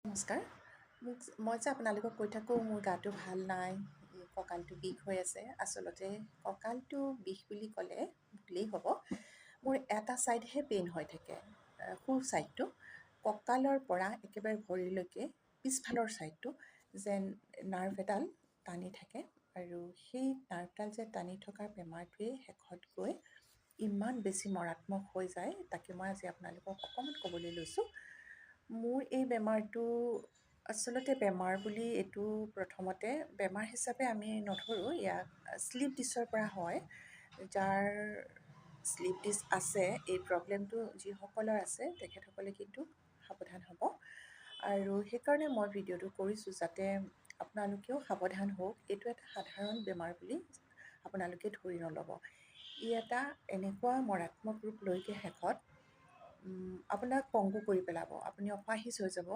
নমস্কাৰ। মই যে আপোনালোকক কৈ থাকোঁ মোৰ গাটো ভাল নাই, কঁকালটো বিষ হৈ আছে। আচলতে কঁকালটো বিষ বুলি ক'লে ভুলেই হ'ব। মোৰ এটা ছাইডহে পেইন হৈ থাকে, সোঁ ছাইডটো। কঁকালৰ পৰা একেবাৰে ভৰিলৈকে পিছফালৰ ছাইডটো যেন নাৰ্ভ এডাল টানি থাকে, আৰু সেই নাৰ্ভডাল যে টানি থকাৰ বেমাৰটোৱে শেষত গৈ ইমান বেছি মাৰাত্মক হৈ যায়, তাকে মই আজি আপোনালোকক অকণমান ক'বলৈ লৈছোঁ। মোৰ এই বেমাৰটো আচলতে বেমাৰ বুলি এইটো প্ৰথমতে বেমাৰ হিচাপে আমি নধৰোঁ। ইয়াক শ্লিপ ডিছৰ পৰা হয়। যাৰ শ্লিপ ডিছ আছে, এই প্ৰব্লেমটো যিসকলৰ আছে তেখেতসকলে কিন্তু সাৱধান হ'ব। আৰু সেইকাৰণে মই ভিডিঅ'টো কৰিছোঁ যাতে আপোনালোকেও সাৱধান হওক। এইটো এটা সাধাৰণ বেমাৰ বুলি আপোনালোকে ধৰি নল'ব। ই এটা এনেকুৱা মাৰাত্মক ৰূপ লৈকে শেষত আপোনাক পংগু কৰি পেলাব, আপুনি অপাহিজ হৈ যাব।